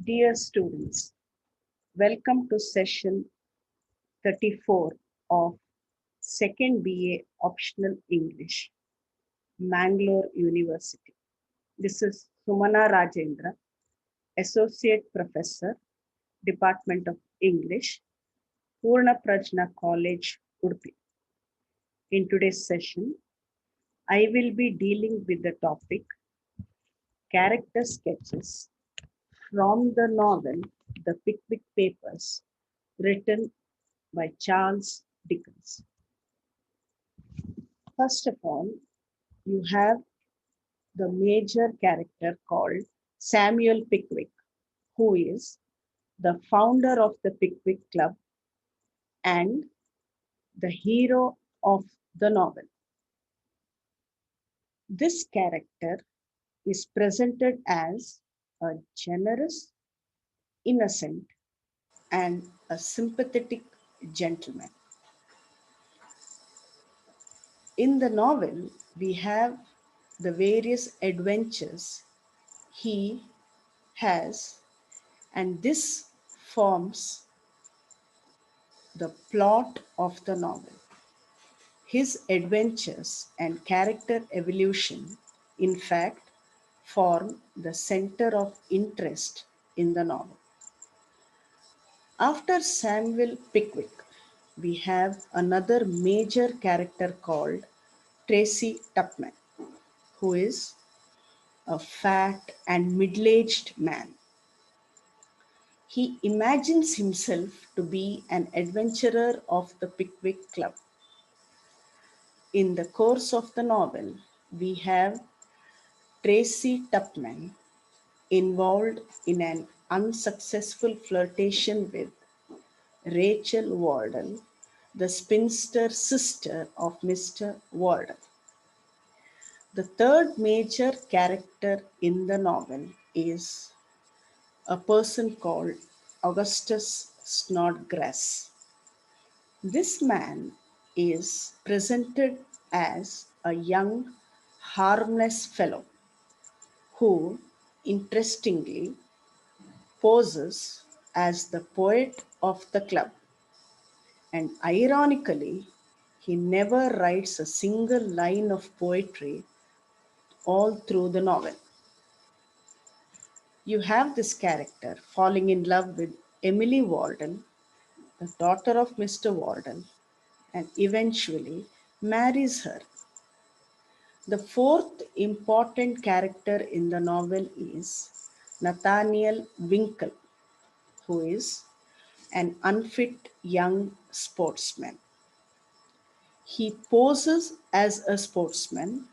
Dear students, welcome to session 34 of second BA Optional English, Mangalore University. This is Sumana Rajendra, Associate Professor, Department of English, Purna Prajna College, Udupi. In today's session, I will be dealing with the topic character sketches from the novel The Pickwick Papers, written by Charles Dickens. First of all, you have the major character called Samuel Pickwick, who is the founder of the Pickwick Club and the hero of the novel. This character is presented as a generous, innocent, and a sympathetic gentleman. In the novel, we have the various adventures he has, and this forms the plot of the novel. His adventures and character evolution, in fact, form the center of interest in the novel. After Samuel Pickwick, we have another major character called Tracy Tupman, who is a fat and middle-aged man. He imagines himself to be an adventurer of the Pickwick Club. In the course of the novel, we have Tracy Tupman involved in an unsuccessful flirtation with Rachel Wardle, the spinster sister of Mr. Wardle. The third major character in the novel is a person called Augustus Snodgrass. This man is presented as a young, harmless fellow who, interestingly, poses as the poet of the club. And ironically, he never writes a single line of poetry all through the novel. You have this character falling in love with Emily Wardle, the daughter of Mr. Wardle, and eventually marries her. The fourth important character in the novel is Nathaniel Winkle, who is an unfit young sportsman. He poses as a sportsman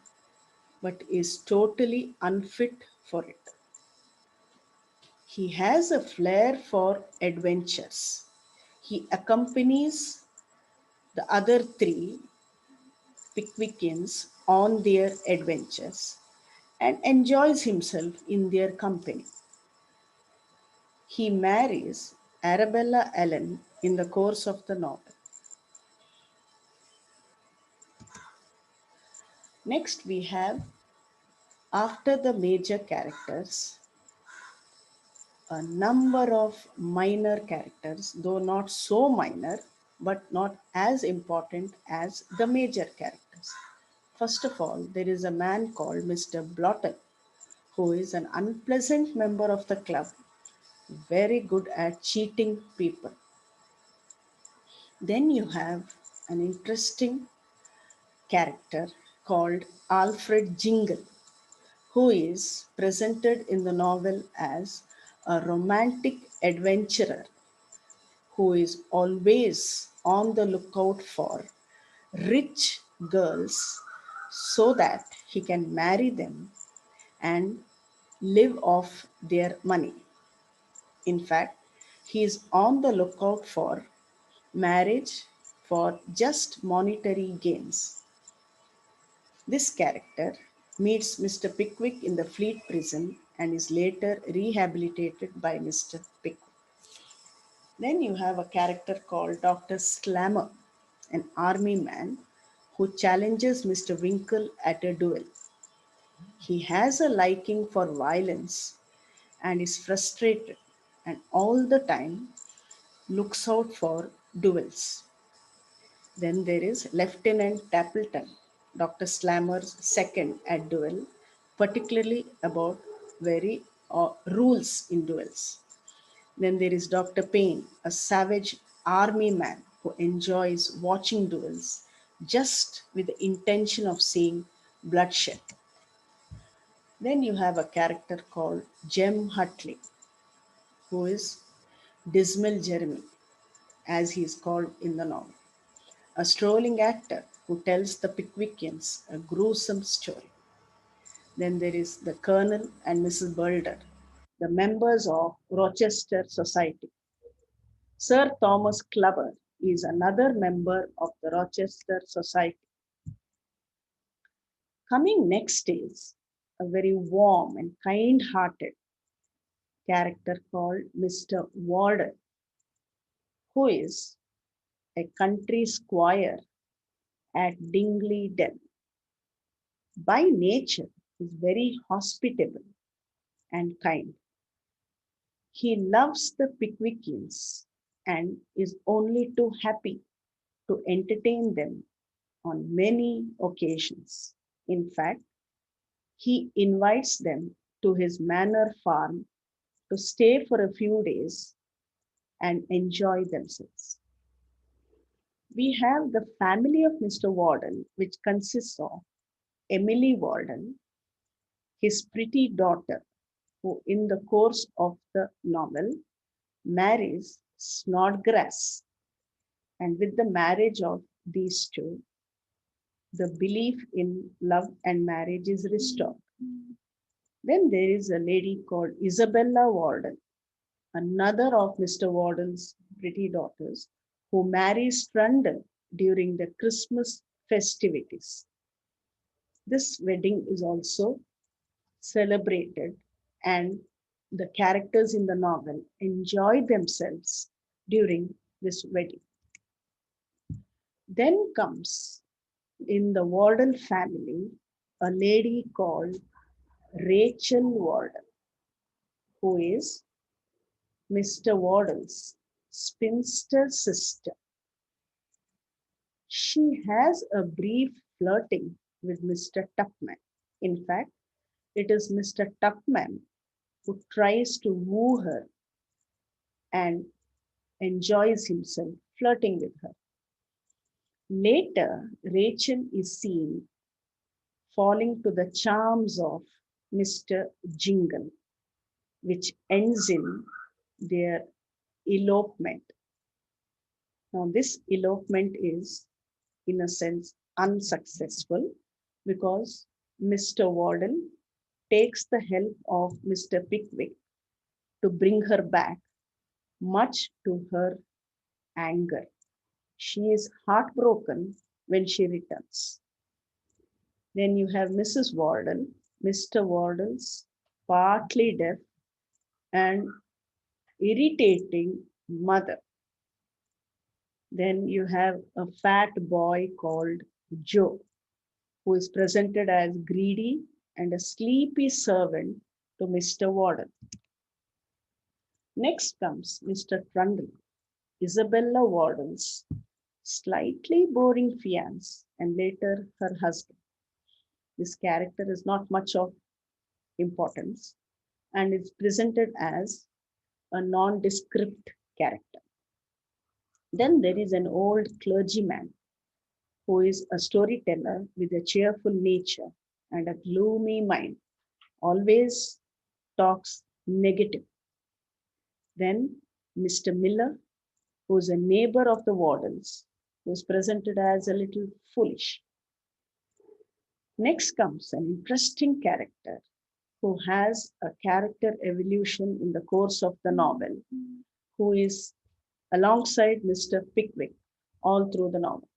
but is totally unfit for it. He has a flair for adventures. He accompanies the other three Pickwickians on their adventures and enjoys himself in their company. He marries Arabella Allen in the course of the novel. Next, we have, after the major characters, a number of minor characters, though not so minor, but not as important as the major characters. First of all, there is a man called Mr. Blotton, who is an unpleasant member of the club, very good at cheating people. Then you have an interesting character called Alfred Jingle, who is presented in the novel as a romantic adventurer who is always on the lookout for rich girls so that he can marry them and live off their money. In fact, he is on the lookout for marriage for just monetary gains. This character meets Mr. Pickwick in the Fleet prison and is later rehabilitated by Mr. Pickwick. Then you have a character called Dr. Slammer, an army man who challenges Mr. Winkle at a duel. He has a liking for violence and is frustrated and all the time looks out for duels. Then there is Lieutenant Tappleton, Dr. Slammer's second at duel, particularly about very rules in duels. Then there is Dr. Payne, a savage army man who enjoys watching duels just with the intention of seeing bloodshed. Then you have a character called Jem Hutley, who is Dismal Jeremy, as he is called in the novel, a strolling actor who tells the Pickwickians a gruesome story. Then there is the Colonel and Mrs. Boulder, the members of Rochester Society. Sir Thomas Clover is another member of the Rochester Society. Coming next is a very warm and kind hearted character called Mr. Warden, who is a country squire at Dingley Dell. By nature, is very hospitable and kind. He loves the Pickwickians and is only too happy to entertain them on many occasions. In fact, he invites them to his manor farm to stay for a few days and enjoy themselves. We have the family of Mr. Warden, which consists of Emily Warden, his pretty daughter, who in the course of the novel marries Snodgrass. And with the marriage of these two, the belief in love and marriage is restored. Then there is a lady called Isabella Warden, another of Mr. Warden's pretty daughters, who marries Trundle during the Christmas festivities. This wedding is also celebrated, and the characters in the novel enjoy themselves during this wedding. Then comes in the Warden family a lady called Rachel Warden, who is Mr. Warden's spinster sister. She has a brief flirting with Mr. Tupman. In fact, it is Mr. Tupman who tries to woo her and enjoys himself flirting with her. Later, Rachel is seen falling to the charms of Mr. Jingle, which ends in their elopement. Now, this elopement is, in a sense, unsuccessful because Mr. Warden takes the help of Mr. Pickwick to bring her back, much to her anger. She is heartbroken when she returns. Then you have Mrs. Warden, Mr. Warden's partly deaf and irritating mother. Then you have a fat boy called Joe, who is presented as greedy and a sleepy servant to Mr. Warden. Next comes Mr. Trundle, Isabella Warden's slightly boring fiance and later her husband. This character is not much of importance and is presented as a nondescript character. Then there is an old clergyman who is a storyteller with a cheerful nature and a gloomy mind, always talks negative. Then Mr. Miller, who is a neighbor of the Wardens, who is presented as a little foolish. Next comes an interesting character who has a character evolution in the course of the novel, who is alongside Mr. Pickwick all through the novel,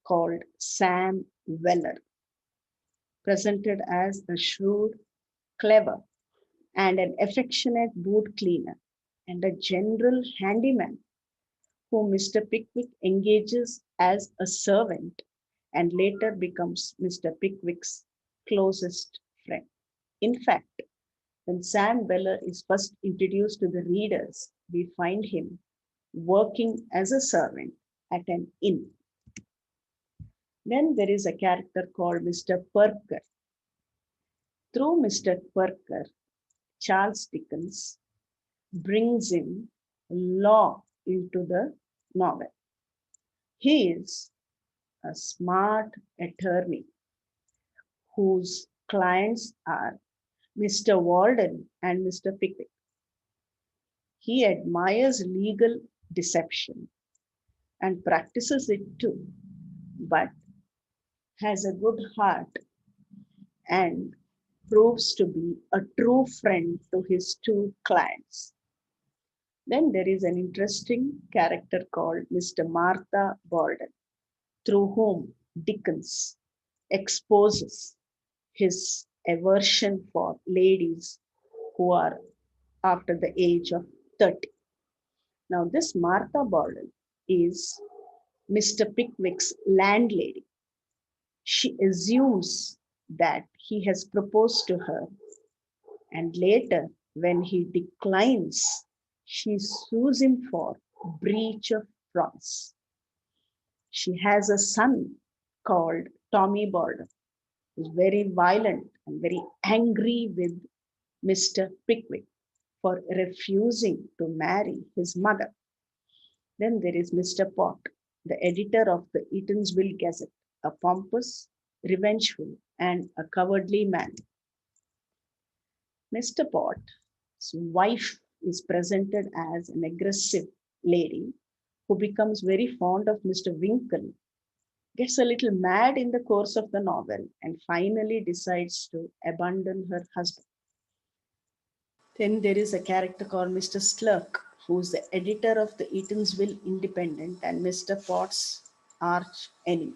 called Sam Weller, presented as a shrewd, clever, and an affectionate boot cleaner and a general handyman whom Mr. Pickwick engages as a servant and later becomes Mr. Pickwick's closest friend. In fact, When Sam Weller is first introduced to the readers, we find him working as a servant at an inn. Then there is a character called Mr. Perker. Through Mr. Perker, Charles Dickens brings in law into the novel. He is a smart attorney whose clients are Mr. Walden and Mr. Pickwick. He admires legal deception and practices it too, but has a good heart and proves to be a true friend to his two clients. Then there is an interesting character called Mr. Martha Borden, through whom Dickens exposes his aversion for ladies who are after the age of 30. Now, this Martha Borden is Mr. Pickwick's landlady. She assumes that he has proposed to her, and later, when he declines, she sues him for breach of promise. She has a son called Tommy Borden, who's very violent and very angry with Mr. Pickwick for refusing to marry his mother. Then there is Mr. Pott, the editor of the Eatanswill Gazette, a pompous, revengeful, and a cowardly man. Mr. Pott's wife is presented as an aggressive lady who becomes very fond of Mr. Winkle, gets a little mad in the course of the novel, and finally decides to abandon her husband. Then there is a character called Mr. Slurk, who is the editor of the Eatanswill Independent and Mr. Pott's arch enemy.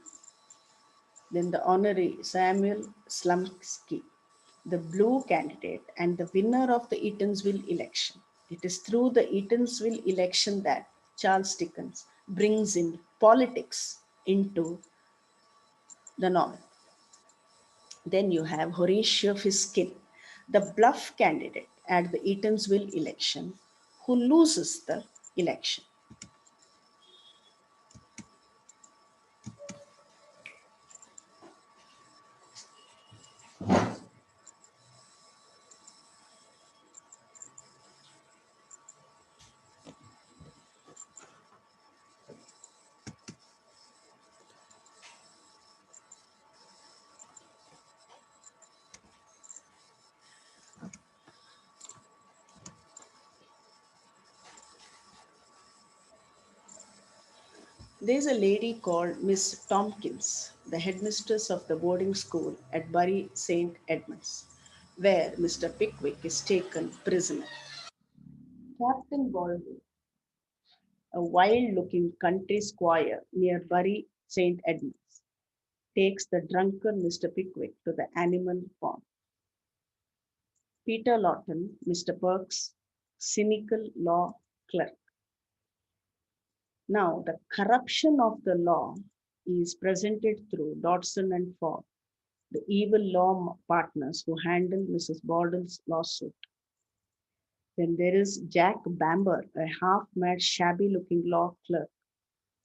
Then the honorary Samuel Slumsky, the blue candidate and the winner of the Eatanswill election. It is through the Eatanswill election that Charles Dickens brings in politics into the novel. Then you have Horatio Fiskin, the bluff candidate at the Eatanswill election, who loses the election. There is a lady called Miss Tompkins, the headmistress of the boarding school at Bury St. Edmunds, where Mr. Pickwick is taken prisoner. Captain Baldwin, a wild looking country squire near Bury St. Edmunds, takes the drunken Mr. Pickwick to the animal farm. Peter Lawton, Mr. Burke's cynical law clerk. Now, the corruption of the law is presented through Dodson and Fogg, the evil law partners who handle Mrs. Bordle's lawsuit. Then there is Jack Bamber, a half mad, shabby looking law clerk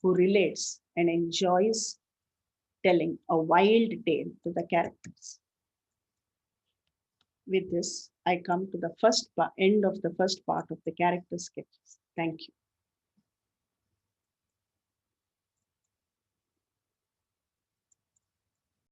who relates and enjoys telling a wild tale to the characters. With this, I come to the end of the first part of the character sketches. Thank you.